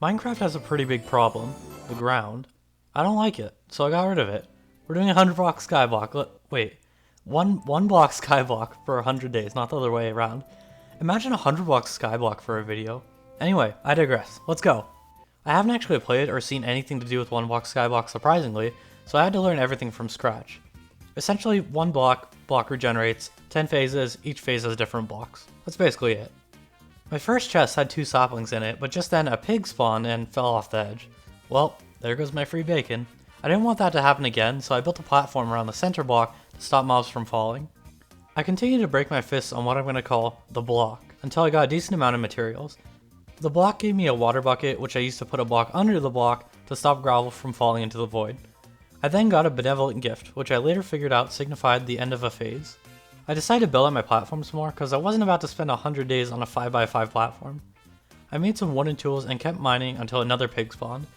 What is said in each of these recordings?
Minecraft has a pretty big problem, the ground. I don't like it, so I got rid of it. We're doing a 100 block skyblock. Wait, one block skyblock for 100 days, not the other way around. Imagine a 100 block skyblock for a video. Anyway, I digress. Let's go. I haven't actually played or seen anything to do with 1 block skyblock surprisingly, so I had to learn everything from scratch. Essentially, one block regenerates, 10 phases, each phase has different blocks. That's basically it. My first chest had 2 saplings in it, but just then a pig spawned and fell off the edge. Well, there goes my free bacon. I didn't want that to happen again, so I built a platform around the center block to stop mobs from falling. I continued to break my fists on what I'm going to call the block, until I got a decent amount of materials. The block gave me a water bucket, which I used to put a block under the block to stop gravel from falling into the void. I then got a benevolent gift, which I later figured out signified the end of a phase. I decided to build out my platforms more because I wasn't about to spend 100 days on a 5x5 platform. I made some wooden tools and kept mining until another pig spawned.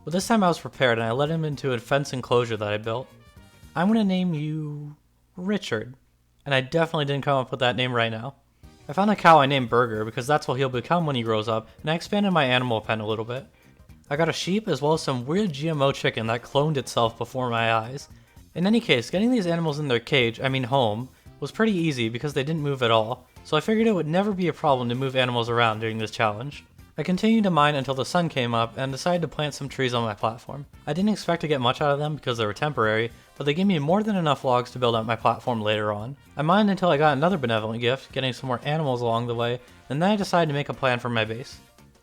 But this time I was prepared and I led him into a fence enclosure that I built. I'm going to name you Richard, and I definitely didn't come up with that name right now. I found a cow I named Burger because that's what he'll become when he grows up, and I expanded my animal pen a little bit. I got a sheep as well as some weird GMO chicken that cloned itself before my eyes. In any case, getting these animals in their cage, home, was pretty easy because they didn't move at all, so I figured it would never be a problem to move animals around during this challenge. I continued to mine until the sun came up and decided to plant some trees on my platform. I didn't expect to get much out of them because they were temporary, but they gave me more than enough logs to build out my platform later on. I mined until I got another benevolent gift, getting some more animals along the way, and then I decided to make a plan for my base.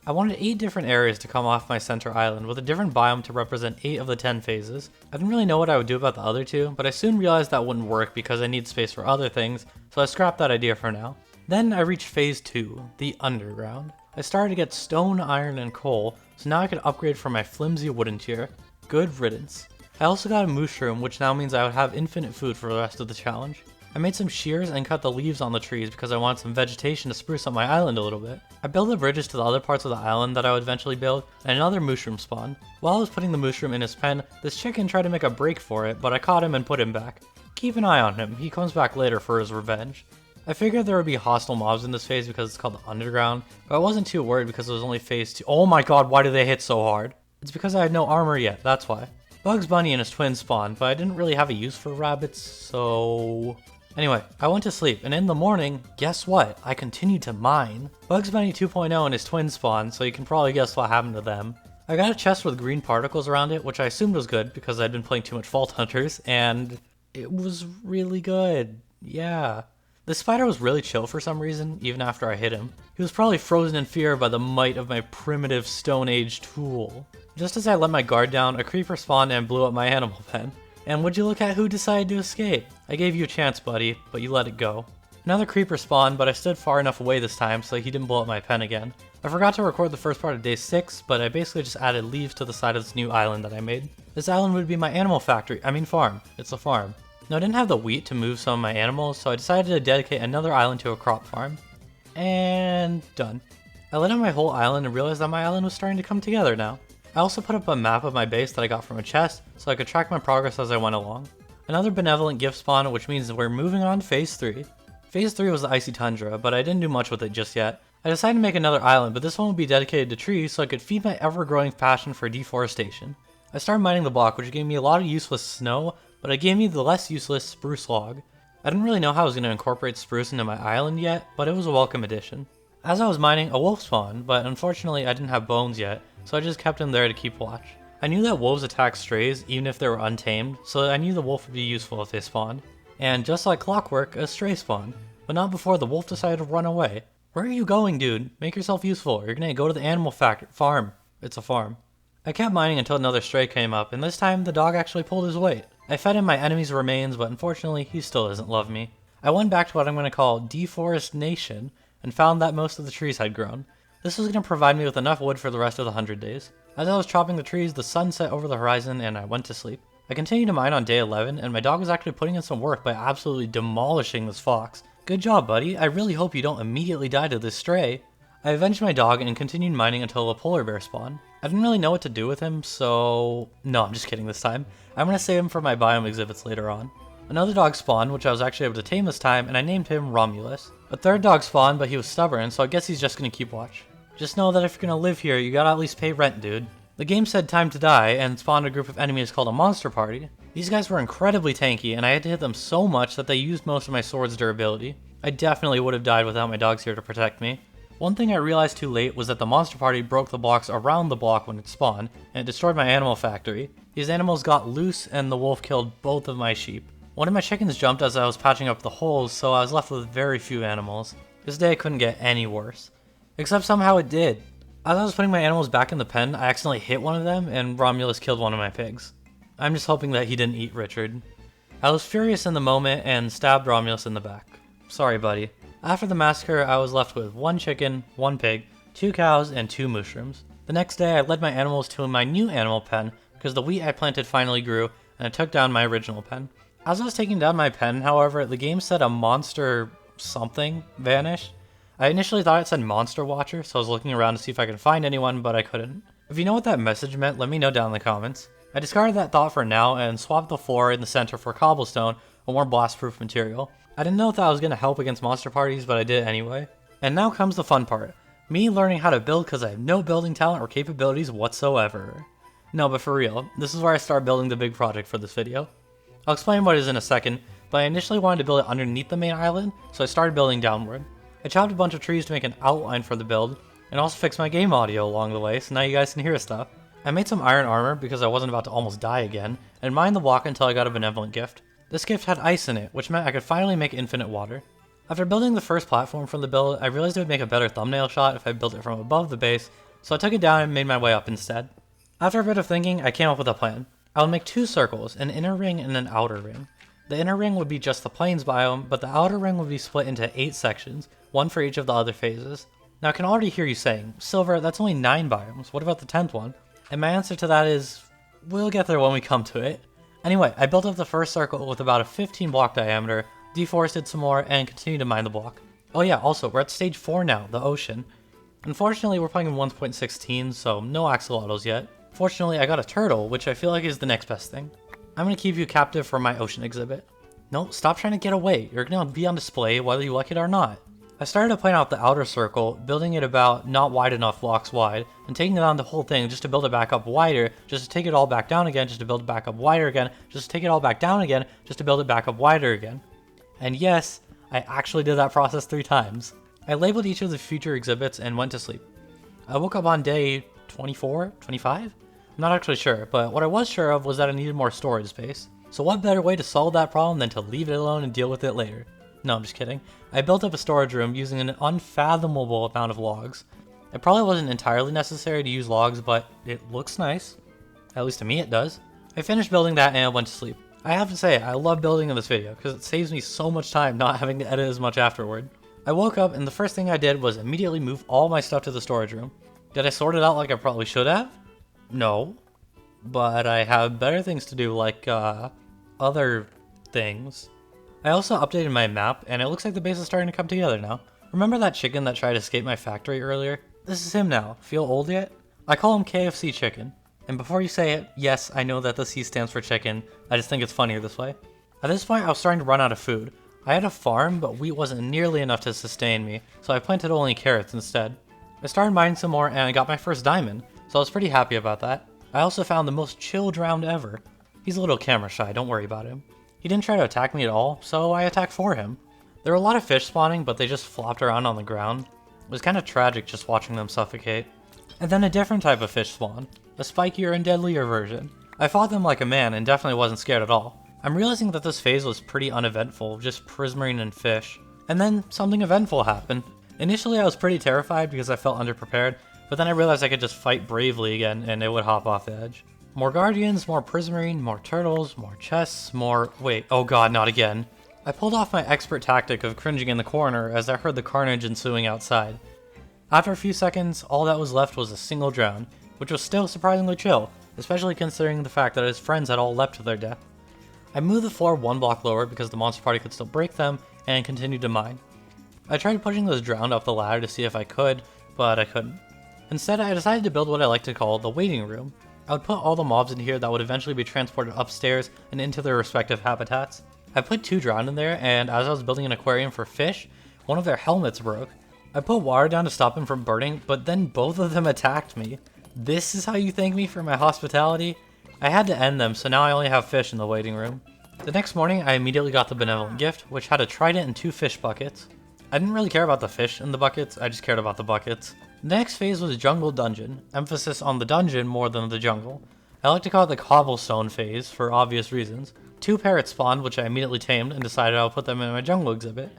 I wanted 8 different areas to come off my center island with a different biome to represent 8 of the 10 phases. I didn't really know what I would do about the other 2, but I soon realized that wouldn't work because I need space for other things, so I scrapped that idea for now. Then I reached phase 2, the underground. I started to get stone, iron, and coal, so now I could upgrade from my flimsy wooden tier. Good riddance. I also got a mushroom, which now means I would have infinite food for the rest of the challenge. I made some shears and cut the leaves on the trees because I wanted some vegetation to spruce up my island a little bit. I built the bridges to the other parts of the island that I would eventually build, and another mushroom spawned. While I was putting the mushroom in his pen, this chicken tried to make a break for it, but I caught him and put him back. Keep an eye on him, he comes back later for his revenge. I figured there would be hostile mobs in this phase because it's called the underground, but I wasn't too worried because it was only phase 2. Oh my god, why do they hit so hard? It's because I had no armor yet, that's why. Bugs Bunny and his twin spawned, but I didn't really have a use for rabbits, so... Anyway, I went to sleep, and in the morning, guess what? I continued to mine. Bugs Bunny 2.0 and his twins spawned, so you can probably guess what happened to them. I got a chest with green particles around it, which I assumed was good because I'd been playing too much Vault Hunters, and it was really good. Yeah. The spider was really chill for some reason, even after I hit him. He was probably frozen in fear by the might of my primitive Stone Age tool. Just as I let my guard down, a creeper spawned and blew up my animal pen. And would you look at who decided to escape? I gave you a chance, buddy, but you let it go. Another creeper spawned, but I stood far enough away this time so he didn't blow up my pen again. I forgot to record the first part of day 6, but I basically just added leaves to the side of this new island that I made. This island would be my animal factory, farm. It's a farm. Now I didn't have the wheat to move some of my animals, so I decided to dedicate another island to a crop farm. And done. I lit on my whole island and realized that my island was starting to come together now. I also put up a map of my base that I got from a chest, so I could track my progress as I went along. Another benevolent gift spawned, which means we're moving on to phase 3. Phase 3 was the icy tundra, but I didn't do much with it just yet. I decided to make another island, but this one would be dedicated to trees so I could feed my ever-growing passion for deforestation. I started mining the block, which gave me a lot of useless snow, but it gave me the less useless spruce log. I didn't really know how I was going to incorporate spruce into my island yet, but it was a welcome addition. As I was mining, a wolf spawned, but unfortunately I didn't have bones yet, so I just kept him there to keep watch. I knew that wolves attack strays even if they were untamed, so I knew the wolf would be useful if they spawned. And just like clockwork, a stray spawned, but not before the wolf decided to run away. Where are you going, dude? Make yourself useful, or you're gonna go to the animal farm. It's a farm. I kept mining until another stray came up, and this time the dog actually pulled his weight. I fed him my enemy's remains, but unfortunately he still doesn't love me. I went back to what I'm going to call deforestation, and found that most of the trees had grown. This was going to provide me with enough wood for the rest of the 100 days. As I was chopping the trees, the sun set over the horizon and I went to sleep. I continued to mine on day 11, and my dog was actually putting in some work by absolutely demolishing this fox. Good job, buddy. I really hope you don't immediately die to this stray. I avenged my dog and continued mining until a polar bear spawned. I didn't really know what to do with him, so... No, I'm just kidding this time. I'm going to save him for my biome exhibits later on. Another dog spawned, which I was actually able to tame this time, and I named him Romulus. A third dog spawned, but he was stubborn, so I guess he's just going to keep watch. Just know that if you're gonna live here, you gotta at least pay rent, dude. The game said time to die and spawned a group of enemies called a monster party. These guys were incredibly tanky and I had to hit them so much that they used most of my sword's durability. I definitely would have died without my dogs here to protect me. One thing I realized too late was that the monster party broke the blocks around the block when it spawned, and it destroyed my animal factory. These animals got loose and the wolf killed both of my sheep. One of my chickens jumped as I was patching up the holes, so I was left with very few animals. This day couldn't get any worse. Except somehow it did. As I was putting my animals back in the pen, I accidentally hit one of them and Romulus killed one of my pigs. I'm just hoping that he didn't eat Richard. I was furious in the moment and stabbed Romulus in the back. Sorry, buddy. After the massacre, I was left with 1 chicken, 1 pig, 2 cows, and 2 mushrooms. The next day, I led my animals to my new animal pen because the wheat I planted finally grew, and I took down my original pen. As I was taking down my pen, however, the game said a monster something vanished. I initially thought it said Monster Watcher, so I was looking around to see if I could find anyone, but I couldn't. If you know what that message meant, let me know down in the comments. I discarded that thought for now and swapped the floor in the center for cobblestone, a more blast-proof material. I didn't know if that was going to help against monster parties, but I did anyway. And now comes the fun part. Me learning how to build because I have no building talent or capabilities whatsoever. No, but for real, this is where I start building the big project for this video. I'll explain what it is in a second, but I initially wanted to build it underneath the main island, so I started building downward. I chopped a bunch of trees to make an outline for the build, and also fixed my game audio along the way, so now you guys can hear stuff. I made some iron armor because I wasn't about to almost die again, and mined the block until I got a benevolent gift. This gift had ice in it, which meant I could finally make infinite water. After building the first platform for the build, I realized it would make a better thumbnail shot if I built it from above the base, so I took it down and made my way up instead. After a bit of thinking, I came up with a plan. I would make 2 circles, an inner ring and an outer ring. The inner ring would be just the plains biome, but the outer ring would be split into 8 sections, 1 for each of the other phases. Now I can already hear you saying, Silver, that's only 9 biomes, what about the 10th one? And my answer to that is, we'll get there when we come to it. Anyway, I built up the first circle with about a 15 block diameter, deforested some more, and continued to mine the block. Oh yeah, also, we're at stage 4 now, the ocean. Unfortunately, we're playing in 1.16, so no axolotls yet. Fortunately, I got a turtle, which I feel like is the next best thing. I'm gonna keep you captive for my ocean exhibit. No, stop trying to get away. You're gonna be on display whether you like it or not. I started to plan out the outer circle, building it about not wide enough blocks wide, and taking down the whole thing just to build it back up wider, just to take it all back down again, just to build it back up wider again, just to take it all back down again, just to build it back up wider again. And yes, I actually did that process 3 times. I labeled each of the future exhibits and went to sleep. I woke up on day 24, 25? I'm not actually sure, but what I was sure of was that I needed more storage space. So what better way to solve that problem than to leave it alone and deal with it later? No, I'm just kidding. I built up a storage room using an unfathomable amount of logs. It probably wasn't entirely necessary to use logs, but it looks nice. At least to me it does. I finished building that and I went to sleep. I have to say, I love building in this video because it saves me so much time not having to edit as much afterward. I woke up and the first thing I did was immediately move all my stuff to the storage room. Did I sort it out like I probably should have? No. But I have better things to do, like, other things. I also updated my map, and it looks like the base is starting to come together now. Remember that chicken that tried to escape my factory earlier? This is him now. Feel old yet? I call him KFC Chicken. And before you say it, yes, I know that the C stands for chicken. I just think it's funnier this way. At this point, I was starting to run out of food. I had a farm, but wheat wasn't nearly enough to sustain me, so I planted only carrots instead. I started mining some more, and I got my first diamond, so I was pretty happy about that. I also found the most chill drowned ever. He's a little camera shy, don't worry about him. He didn't try to attack me at all, so I attacked for him. There were a lot of fish spawning, but they just flopped around on the ground. It was kind of tragic just watching them suffocate. And then a different type of fish spawned, a spikier and deadlier version. I fought them like a man and definitely wasn't scared at all. I'm realizing that this phase was pretty uneventful, just prismarine and fish. And then something eventful happened. Initially I was pretty terrified because I felt underprepared, but then I realized I could just fight bravely again and it would hop off the edge. More guardians, more prismarine, more turtles, more chests, more... Wait, oh god, not again. I pulled off my expert tactic of cringing in the corner as I heard the carnage ensuing outside. After a few seconds, all that was left was a single drown, which was still surprisingly chill, especially considering the fact that his friends had all leapt to their death. I moved the floor 1 block lower because the monster party could still break them, and continued to mine. I tried pushing those drowned up the ladder to see if I could, but I couldn't. Instead, I decided to build what I like to call the waiting room. I would put all the mobs in here that would eventually be transported upstairs and into their respective habitats. I put 2 drowned in there, and as I was building an aquarium for fish, one of their helmets broke. I put water down to stop him from burning, but then both of them attacked me. This is how you thank me for my hospitality? I had to end them, so now I only have fish in the waiting room. The next morning, I immediately got the benevolent gift, which had a trident and 2 fish buckets. I didn't really care about the fish in the buckets, I just cared about the buckets. The next phase was Jungle Dungeon, emphasis on the dungeon more than the jungle. I like to call it the cobblestone phase, for obvious reasons. 2 parrots spawned, which I immediately tamed and decided I'll put them in my jungle exhibit.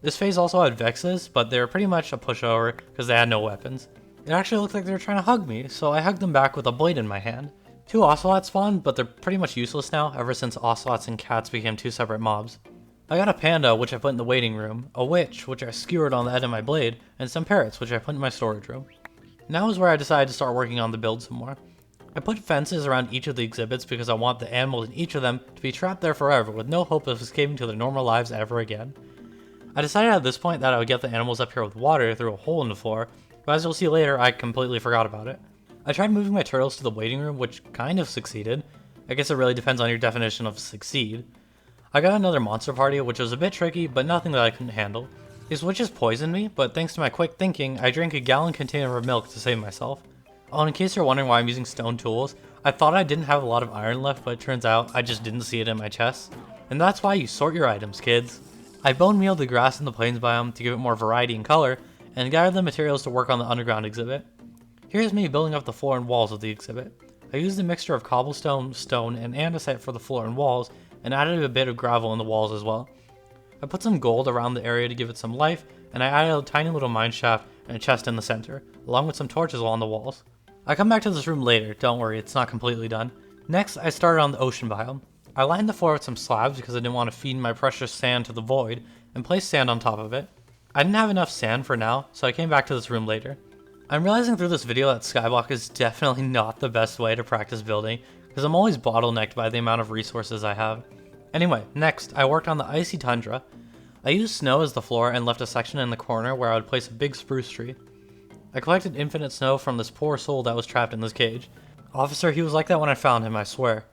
This phase also had Vexes, but they were pretty much a pushover because they had no weapons. It actually looked like they were trying to hug me, so I hugged them back with a blade in my hand. 2 ocelots spawned, but they're pretty much useless now ever since ocelots and cats became 2 separate mobs. I got a panda, which I put in the waiting room, a witch, which I skewered on the end of my blade, and some parrots, which I put in my storage room. Now is where I decided to start working on the build some more. I put fences around each of the exhibits because I want the animals in each of them to be trapped there forever with no hope of escaping to their normal lives ever again. I decided at this point that I would get the animals up here with water through a hole in the floor, but as you'll see later, I completely forgot about it. I tried moving my turtles to the waiting room, which kind of succeeded. I guess it really depends on your definition of succeed. I got another monster party, which was a bit tricky, but nothing that I couldn't handle. These witches poisoned me, but thanks to my quick thinking, I drank a gallon container of milk to save myself. Oh, and in case you're wondering why I'm using stone tools, I thought I didn't have a lot of iron left, but it turns out I just didn't see it in my chest. And that's why you sort your items, kids. I bone mealed the grass in the plains biome to give it more variety and color, and gathered the materials to work on the underground exhibit. Here's me building up the floor and walls of the exhibit. I used a mixture of cobblestone, stone, and andesite for the floor and walls, and added a bit of gravel in the walls as well. I put some gold around the area to give it some life, and I added a tiny little mine shaft and a chest in the center, along with some torches along the walls. I come back to this room later, don't worry, it's not completely done. Next, I started on the ocean biome. I lined the floor with some slabs because I didn't want to feed my precious sand to the void, and placed sand on top of it. I didn't have enough sand for now, so I came back to this room later. I'm realizing through this video that Skyblock is definitely not the best way to practice building, because I'm always bottlenecked by the amount of resources I have. Anyway, next, I worked on the icy tundra. I used snow as the floor and left a section in the corner where I would place a big spruce tree. I collected infinite snow from this poor soul that was trapped in this cage. Officer, he was like that when I found him, I swear.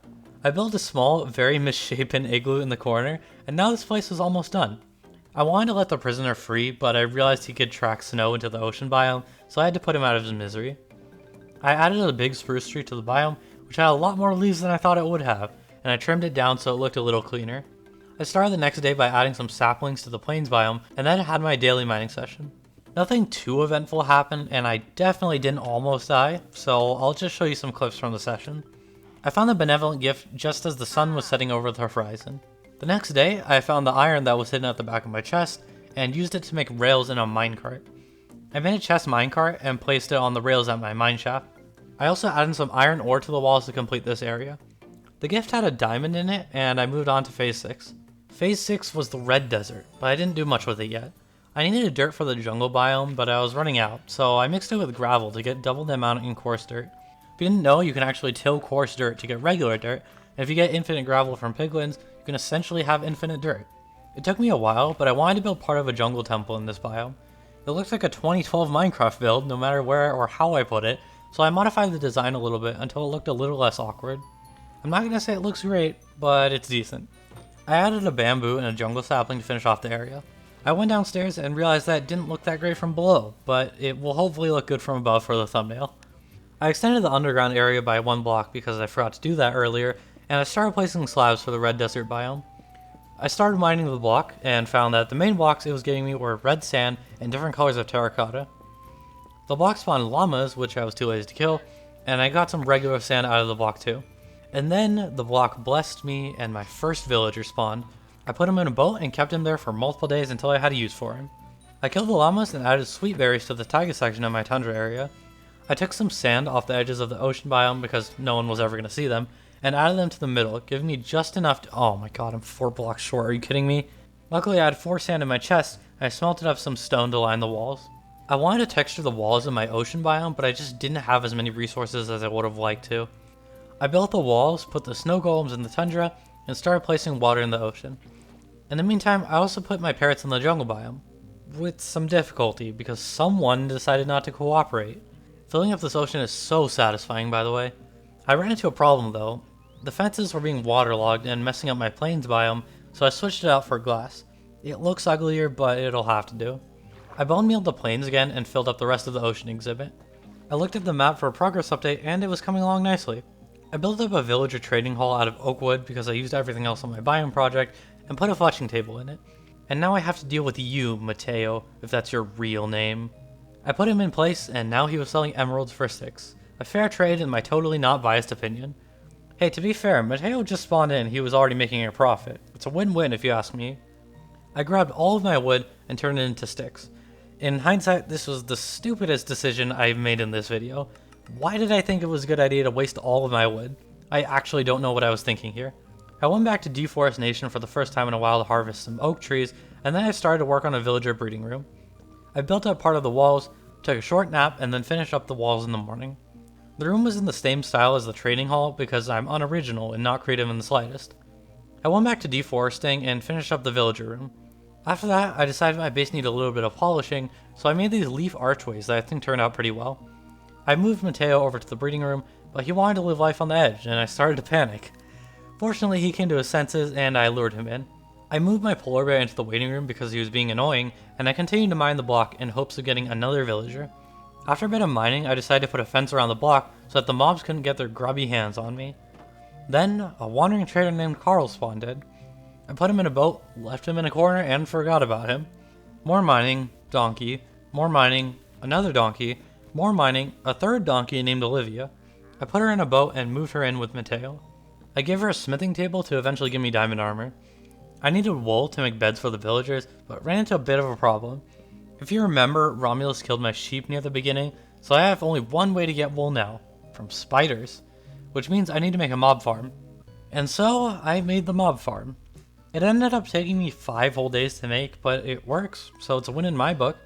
I built a small, very misshapen igloo in the corner, and now this place was almost done. I wanted to let the prisoner free, but I realized he could track snow into the ocean biome, so I had to put him out of his misery. I added a big spruce tree to the biome, which had a lot more leaves than I thought it would have, and I trimmed it down so it looked a little cleaner. I started the next day by adding some saplings to the plains biome, and then had my daily mining session. Nothing too eventful happened, and I definitely didn't almost die, so I'll just show you some clips from the session. I found the benevolent gift just as the sun was setting over the horizon. The next day, I found the iron that was hidden at the back of my chest, and used it to make rails in a minecart. I made a chest minecart and placed it on the rails at my mine shaft. I also added some iron ore to the walls to complete this area. The gift had a diamond in it, and I moved on to phase 6. Phase 6 was the red desert, but I didn't do much with it yet. I needed dirt for the jungle biome, but I was running out, so I mixed it with gravel to get double the amount in coarse dirt. If you didn't know, you can actually till coarse dirt to get regular dirt, and if you get infinite gravel from piglins, you can essentially have infinite dirt. It took me a while, but I wanted to build part of a jungle temple in this biome. It looks like a 2012 Minecraft build, no matter where or how I put it, so I modified the design a little bit until it looked a little less awkward. I'm not gonna say it looks great, but it's decent. I added a bamboo and a jungle sapling to finish off the area. I went downstairs and realized that it didn't look that great from below, but it will hopefully look good from above for the thumbnail. I extended the underground area by 1 block because I forgot to do that earlier, and I started placing slabs for the red desert biome. I started mining the block and found that the main blocks it was giving me were red sand and different colors of terracotta. The block spawned llamas, which I was too lazy to kill, and I got some regular sand out of the block too. And then the block blessed me and my first villager spawned. I put him in a boat and kept him there for multiple days until I had a use for him. I killed the llamas and added sweet berries to the taiga section of my tundra area. I took some sand off the edges of the ocean biome because no one was ever going to see them, and added them to the middle, giving me just enough to— oh my god, I'm 4 blocks short, are you kidding me? Luckily I had 4 sand in my chest, and I smelted up some stone to line the walls. I wanted to texture the walls in my ocean biome, but I just didn't have as many resources as I would have liked to. I built the walls, put the snow golems in the tundra, and started placing water in the ocean. In the meantime, I also put my parrots in the jungle biome, with some difficulty because someone decided not to cooperate. Filling up this ocean is so satisfying, by the way. I ran into a problem though. The fences were being waterlogged and messing up my plains biome, so I switched it out for glass. It looks uglier, but it'll have to do. I bone mealed the plains again and filled up the rest of the ocean exhibit. I looked at the map for a progress update and it was coming along nicely. I built up a villager trading hall out of oak wood because I used everything else on my biome project and put a fletching table in it. And now I have to deal with you, Mateo, if that's your real name. I put him in place and now he was selling emeralds for 6. A fair trade in my totally not biased opinion. Hey, to be fair, Mateo just spawned in, he was already making a profit. It's a win-win if you ask me. I grabbed all of my wood and turned it into sticks. In hindsight, this was the stupidest decision I've made in this video. Why did I think it was a good idea to waste all of my wood? I actually don't know what I was thinking here. I went back to Deforestation for the first time in a while to harvest some oak trees, and then I started to work on a villager breeding room. I built up part of the walls, took a short nap, and then finished up the walls in the morning. The room was in the same style as the trading hall because I'm unoriginal and not creative in the slightest. I went back to deforesting and finished up the villager room. After that, I decided my base needed a little bit of polishing, so I made these leaf archways that I think turned out pretty well. I moved Mateo over to the breeding room, but he wanted to live life on the edge, and I started to panic. Fortunately, he came to his senses, and I lured him in. I moved my polar bear into the waiting room because he was being annoying, and I continued to mine the block in hopes of getting another villager. After a bit of mining, I decided to put a fence around the block so that the mobs couldn't get their grubby hands on me. Then, a wandering trader named Carl spawned in. I put him in a boat, left him in a corner, and forgot about him. More mining, donkey, more mining, another donkey, more mining, a third donkey named Olivia. I put her in a boat and moved her in with Mateo. I gave her a smithing table to eventually give me diamond armor. I needed wool to make beds for the villagers, but ran into a bit of a problem. If you remember, Romulus killed my sheep near the beginning, so I have only one way to get wool now, from spiders, which means I need to make a mob farm. And so, I made the mob farm. It ended up taking me 5 whole days to make, but it works, so it's a win in my book.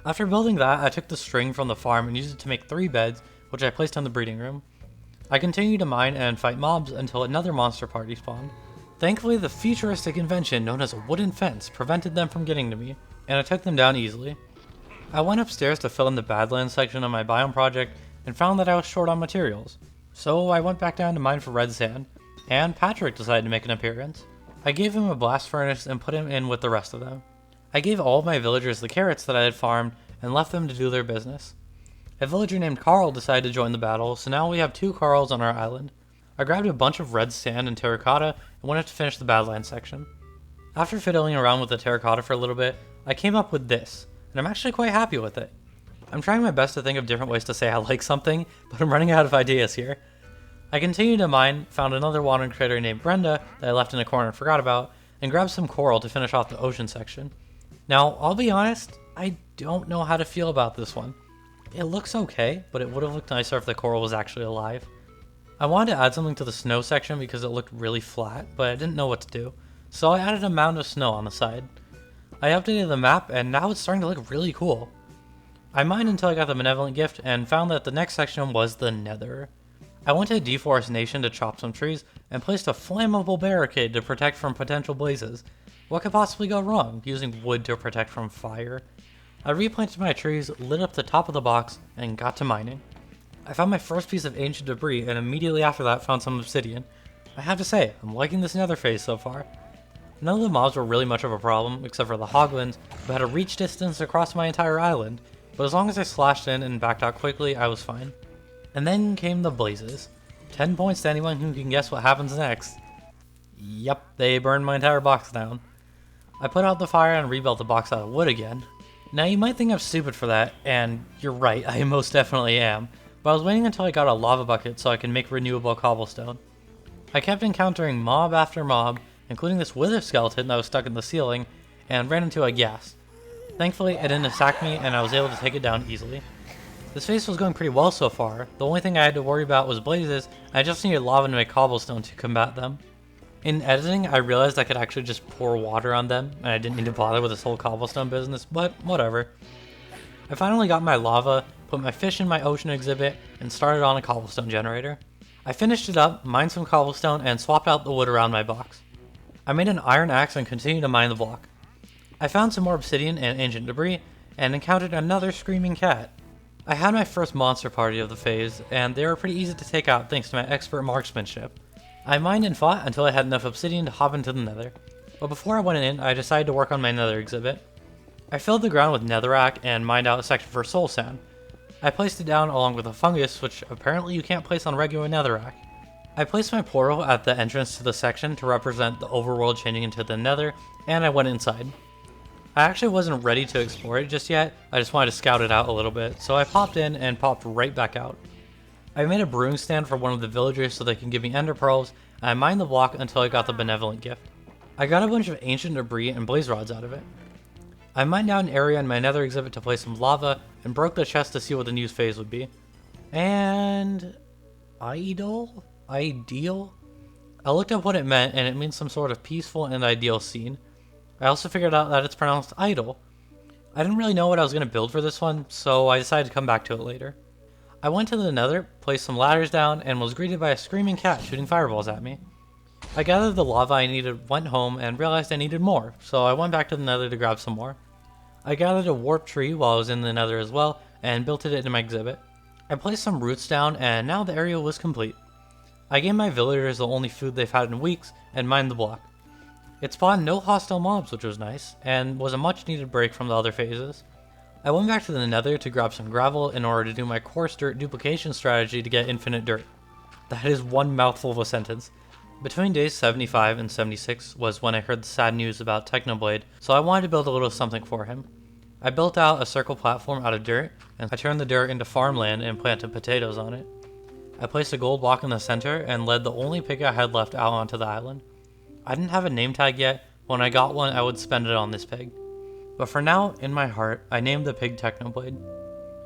After building that, I took the string from the farm and used it to make 3 beds, which I placed on the breeding room. I continued to mine and fight mobs until another monster party spawned. Thankfully, the futuristic invention known as a wooden fence prevented them from getting to me, and I took them down easily. I went upstairs to fill in the Badlands section of my biome project and found that I was short on materials. So I went back down to mine for red sand, and Patrick decided to make an appearance. I gave him a blast furnace and put him in with the rest of them. I gave all of my villagers the carrots that I had farmed and left them to do their business. A villager named Carl decided to join the battle, so now we have 2 Carls on our island. I grabbed a bunch of red sand and terracotta and went up to finish the Badlands section. After fiddling around with the terracotta for a little bit, I came up with this, and I'm actually quite happy with it. I'm trying my best to think of different ways to say I like something, but I'm running out of ideas here. I continued to mine, found another wandering critter named Brenda that I left in a corner and forgot about, and grabbed some coral to finish off the ocean section. Now, I'll be honest, I don't know how to feel about this one. It looks okay, but it would have looked nicer if the coral was actually alive. I wanted to add something to the snow section because it looked really flat, but I didn't know what to do, so I added a mound of snow on the side. I updated the map, and now it's starting to look really cool. I mined until I got the benevolent gift, and found that the next section was the nether. I went to Deforestation to chop some trees, and placed a flammable barricade to protect from potential blazes. What could possibly go wrong, using wood to protect from fire? I replanted my trees, lit up the top of the box, and got to mining. I found my first piece of ancient debris, and immediately after that found some obsidian. I have to say, I'm liking this nether phase so far. None of the mobs were really much of a problem, except for the hoglins, who had a reach distance across my entire island, but as long as I slashed in and backed out quickly, I was fine. And then came the blazes. 10 points to anyone who can guess what happens next. Yep, they burned my entire box down. I put out the fire and rebuilt the box out of wood again. Now you might think I'm stupid for that, and you're right, I most definitely am, but I was waiting until I got a lava bucket so I could make renewable cobblestone. I kept encountering mob after mob, including this wither skeleton that was stuck in the ceiling, and ran into a ghast. Thankfully, it didn't attack me, and I was able to take it down easily. This phase was going pretty well so far. The only thing I had to worry about was blazes, and I just needed lava to make cobblestone to combat them. In editing, I realized I could actually just pour water on them, and I didn't need to bother with this whole cobblestone business, but whatever. I finally got my lava, put my fish in my ocean exhibit, and started on a cobblestone generator. I finished it up, mined some cobblestone, and swapped out the wood around my box. I made an iron axe and continued to mine the block. I found some more obsidian and ancient debris, and encountered another screaming cat. I had my first monster party of the phase, and they were pretty easy to take out thanks to my expert marksmanship. I mined and fought until I had enough obsidian to hop into the nether. But before I went in, I decided to work on my nether exhibit. I filled the ground with netherrack and mined out a section for soul sand. I placed it down along with a fungus, which apparently you can't place on regular netherrack. I placed my portal at the entrance to the section to represent the overworld changing into the nether, and I went inside. I actually wasn't ready to explore it just yet, I just wanted to scout it out a little bit, so I popped in and popped right back out. I made a brewing stand for one of the villagers so they can give me ender pearls, and I mined the block until I got the benevolent gift. I got a bunch of ancient debris and blaze rods out of it. I mined out an area in my nether exhibit to place some lava, and broke the chest to see what the new phase would be. And... Ideal? I looked up what it meant, and it means some sort of peaceful and ideal scene. I also figured out that it's pronounced idle. I didn't really know what I was going to build for this one, so I decided to come back to it later. I went to the nether, placed some ladders down, and was greeted by a screaming cat shooting fireballs at me. I gathered the lava I needed, went home, and realized I needed more, so I went back to the nether to grab some more. I gathered a warp tree while I was in the nether as well, and built it into my exhibit. I placed some roots down, and now the area was complete. I gave my villagers the only food they've had in weeks, and mined the block. It spawned no hostile mobs, which was nice, and was a much needed break from the other phases. I went back to the nether to grab some gravel in order to do my coarse dirt duplication strategy to get infinite dirt. That is one mouthful of a sentence. Between days 75 and 76 was when I heard the sad news about Technoblade, so I wanted to build a little something for him. I built out a circle platform out of dirt, and I turned the dirt into farmland and planted potatoes on it. I placed a gold block in the center and led the only pig I had left out onto the island. I didn't have a name tag yet, but when I got one I would spend it on this pig. But for now, in my heart, I named the pig Technoblade.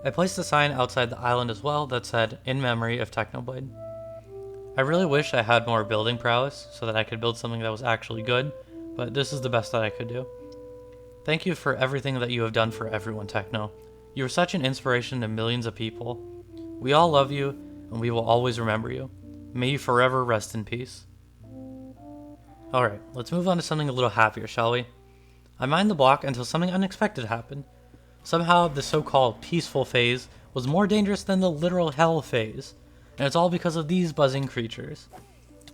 I placed a sign outside the island as well that said, "In memory of Technoblade." I really wish I had more building prowess so that I could build something that was actually good, but this is the best that I could do. Thank you for everything that you have done for everyone, Techno. You are such an inspiration to millions of people. We all love you, and we will always remember you. May you forever rest in peace. Alright, let's move on to something a little happier, shall we? I mined the block until something unexpected happened. Somehow, the so-called peaceful phase was more dangerous than the literal hell phase, and it's all because of these buzzing creatures.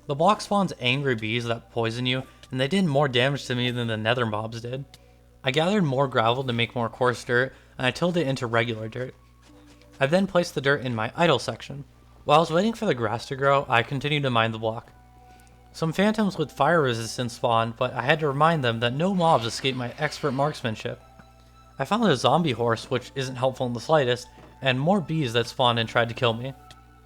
The block spawns angry bees that poison you, and they did more damage to me than the nether mobs did. I gathered more gravel to make more coarse dirt, and I tilled it into regular dirt. I then placed the dirt in my idle section. While I was waiting for the grass to grow, I continued to mine the block. Some phantoms with fire resistance spawned, but I had to remind them that no mobs escaped my expert marksmanship. I found a zombie horse, which isn't helpful in the slightest, and more bees that spawned and tried to kill me.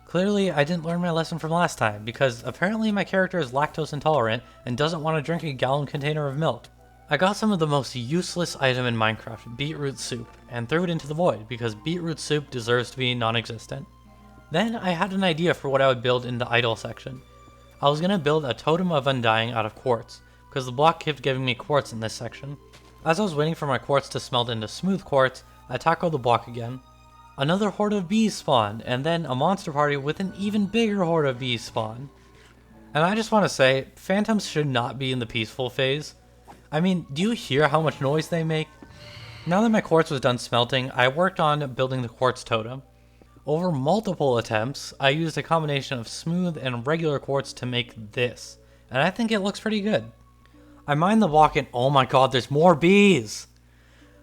Clearly, I didn't learn my lesson from last time, because apparently my character is lactose intolerant and doesn't want to drink a gallon container of milk. I got some of the most useless item in Minecraft, beetroot soup, and threw it into the void, because beetroot soup deserves to be non-existent. Then I had an idea for what I would build in the idle section. I was going to build a totem of undying out of quartz, because the block kept giving me quartz in this section. As I was waiting for my quartz to smelt into smooth quartz, I tackled the block again. Another horde of bees spawned, and then a monster party with an even bigger horde of bees spawned. And I just want to say, phantoms should not be in the peaceful phase. I mean, do you hear how much noise they make? Now that my quartz was done smelting, I worked on building the quartz totem. Over multiple attempts, I used a combination of smooth and regular quartz to make this, and I think it looks pretty good. I mined the block and oh my god, there's more bees!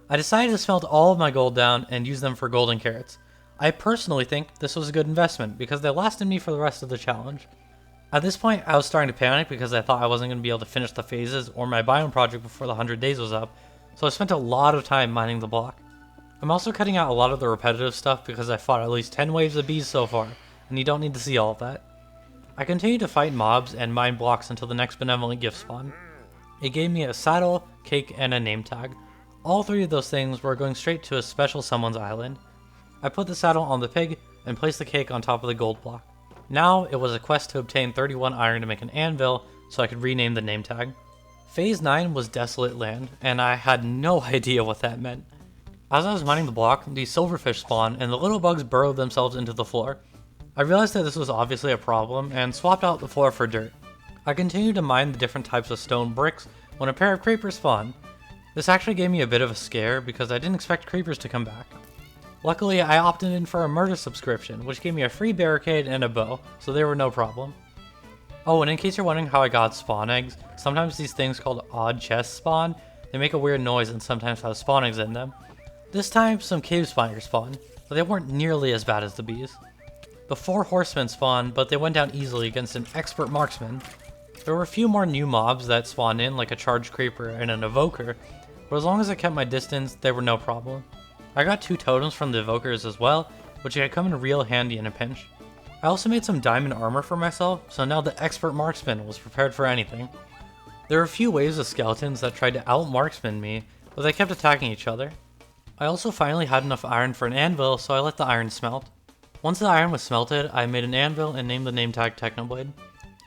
I decided to smelt all of my gold down and use them for golden carrots. I personally think this was a good investment because they lasted me for the rest of the challenge. At this point, I was starting to panic because I thought I wasn't going to be able to finish the phases or my biome project before the 100 days was up, so I spent a lot of time mining the block. I'm also cutting out a lot of the repetitive stuff because I fought at least 10 waves of bees so far, and you don't need to see all of that. I continued to fight mobs and mine blocks until the next benevolent gift spawned. It gave me a saddle, cake, and a name tag. All three of those things were going straight to a special someone's island. I put the saddle on the pig and placed the cake on top of the gold block. Now it was a quest to obtain 31 iron to make an anvil so I could rename the name tag. Phase 9 was Desolate Land, and I had no idea what that meant. As I was mining the block, these silverfish spawned and the little bugs burrowed themselves into the floor. I realized that this was obviously a problem and swapped out the floor for dirt. I continued to mine the different types of stone bricks when a pair of creepers spawned. This actually gave me a bit of a scare because I didn't expect creepers to come back. Luckily, I opted in for a murder subscription, which gave me a free barricade and a bow, so they were no problem. Oh, and in case you're wondering how I got spawn eggs, sometimes these things called odd chests spawn. They make a weird noise and sometimes have spawnings in them. This time, some cave spiders spawned, but they weren't nearly as bad as the bees. The 4 horsemen spawned, but they went down easily against an expert marksman. There were a few more new mobs that spawned in, like a charged creeper and an evoker, but as long as I kept my distance, they were no problem. I got 2 totems from the evokers as well, which could come in real handy in a pinch. I also made some diamond armor for myself, so now the expert marksman was prepared for anything. There were a few waves of skeletons that tried to out-marksman me, but they kept attacking each other. I also finally had enough iron for an anvil, so I let the iron smelt. Once the iron was smelted, I made an anvil and named the name tag Technoblade.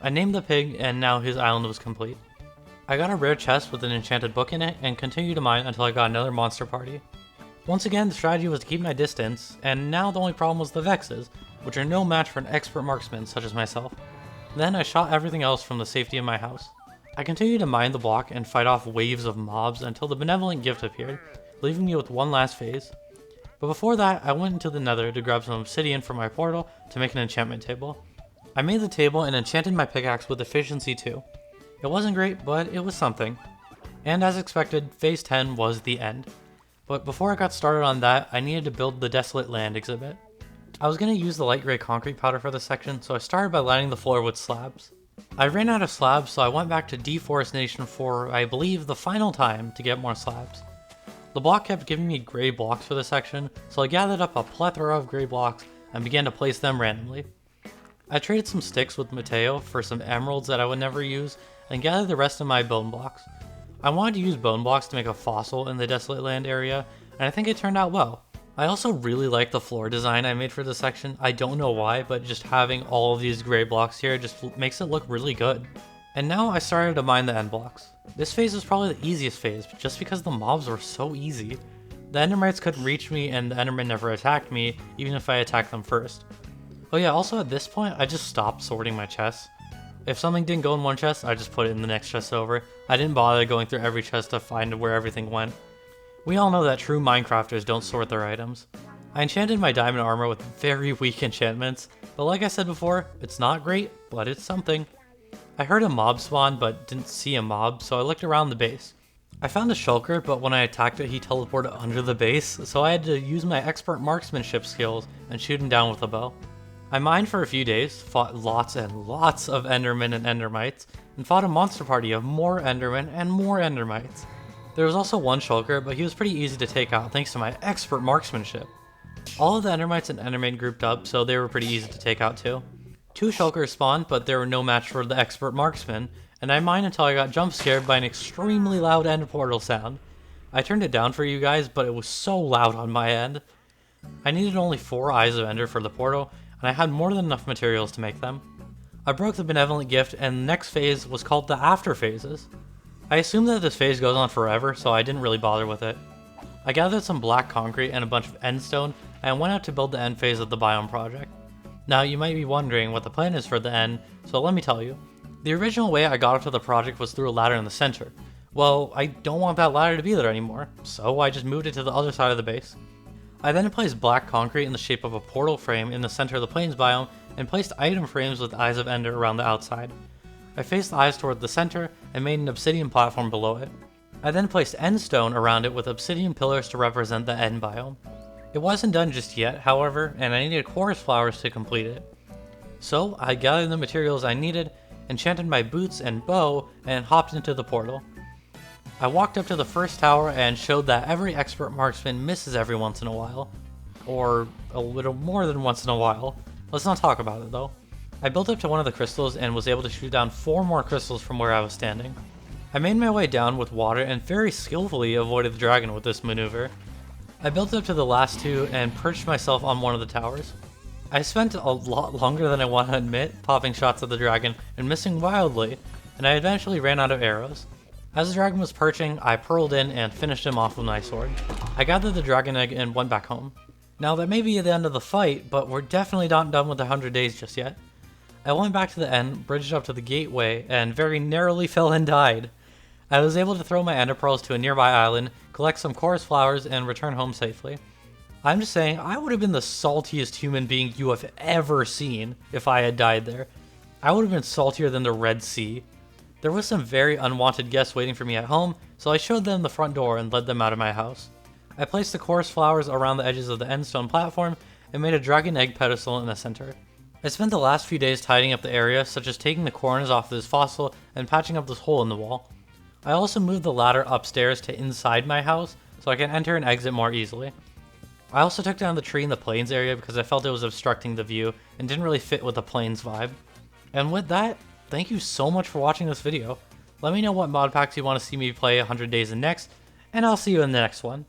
I named the pig, and now his island was complete. I got a rare chest with an enchanted book in it, and continued to mine until I got another monster party. Once again, the strategy was to keep my distance, and now the only problem was the Vexes, which are no match for an expert marksman such as myself. Then I shot everything else from the safety of my house. I continued to mine the block and fight off waves of mobs until the benevolent gift appeared, leaving me with one last phase. But before that, I went into the nether to grab some obsidian from my portal to make an enchantment table. I made the table and enchanted my pickaxe with efficiency 2. It wasn't great, but it was something. And as expected, phase 10 was the end. But before I got started on that, I needed to build the Desolate land exhibit. I was going to use the light gray concrete powder for this section, so I started by lining the floor with slabs. I ran out of slabs, so I went back to deforestation for, I believe, the final time to get more slabs. The block kept giving me gray blocks for this section, so I gathered up a plethora of gray blocks and began to place them randomly. I traded some sticks with Mateo for some emeralds that I would never use, and gathered the rest of my bone blocks. I wanted to use bone blocks to make a fossil in the Desolate land area, and I think it turned out well. I also really like the floor design I made for this section. I don't know why, but just having all of these gray blocks here just makes it look really good. And now I started to mine the end blocks. This phase was probably the easiest phase, just because the mobs were so easy. The endermites couldn't reach me, and the endermen never attacked me, even if I attacked them first. Oh yeah, also at this point, I just stopped sorting my chests. If something didn't go in one chest, I just put it in the next chest over. I didn't bother going through every chest to find where everything went. We all know that true Minecrafters don't sort their items. I enchanted my diamond armor with very weak enchantments, but like I said before, it's not great, but it's something. I heard a mob spawn, but didn't see a mob, so I looked around the base. I found a shulker, but when I attacked it, he teleported under the base, so I had to use my expert marksmanship skills and shoot him down with a bow. I mined for a few days, fought lots and lots of endermen and endermites, and fought a monster party of more endermen and more endermites. There was also one shulker, but he was pretty easy to take out thanks to my expert marksmanship. All of the endermites and endermen grouped up, so they were pretty easy to take out too. 2 shulkers spawned, but they were no match for the expert marksman, and I mined until I got jump scared by an extremely loud end portal sound. I turned it down for you guys, but it was so loud on my end. I needed only 4 eyes of ender for the portal, and I had more than enough materials to make them. I broke the benevolent gift, and the next phase was called the after phases. I assumed that this phase goes on forever, so I didn't really bother with it. I gathered some black concrete and a bunch of endstone, and went out to build the end phase of the biome project. Now you might be wondering what the plan is for the end, so let me tell you. The original way I got up to the project was through a ladder in the center. Well, I don't want that ladder to be there anymore, so I just moved it to the other side of the base. I then placed black concrete in the shape of a portal frame in the center of the plains biome, and placed item frames with eyes of ender around the outside. I faced the eyes toward the center, and made an obsidian platform below it. I then placed endstone around it with obsidian pillars to represent the end biome. It wasn't done just yet, however, and I needed chorus flowers to complete it. So I gathered the materials I needed, enchanted my boots and bow, and hopped into the portal. I walked up to the first tower and showed that every expert marksman misses every once in a while. Or a little more than once in a while. Let's not talk about it though. I built up to one of the crystals and was able to shoot down 4 more crystals from where I was standing. I made my way down with water and very skillfully avoided the dragon with this maneuver. I built up to the last 2 and perched myself on one of the towers. I spent a lot longer than I want to admit popping shots at the dragon and missing wildly, and I eventually ran out of arrows. As the dragon was perching, I pearled in and finished him off with my sword. I gathered the dragon egg and went back home. Now that may be the end of the fight, but we're definitely not done with the 100 days just yet. I went back to the end, bridged up to the gateway, and very narrowly fell and died. I was able to throw my ender pearls to a nearby island, collect some chorus flowers, and return home safely. I'm just saying, I would have been the saltiest human being you have ever seen if I had died there. I would have been saltier than the Red Sea. There was some very unwanted guests waiting for me at home, so I showed them the front door and led them out of my house. I placed the chorus flowers around the edges of the end stone platform and made a dragon egg pedestal in the center. I spent the last few days tidying up the area, such as taking the corners off this fossil and patching up this hole in the wall. I also moved the ladder upstairs to inside my house so I can enter and exit more easily. I also took down the tree in the plains area because I felt it was obstructing the view and didn't really fit with the plains vibe. And with that, thank you so much for watching this video. Let me know what mod packs you want to see me play 100 days in next, and I'll see you in the next one.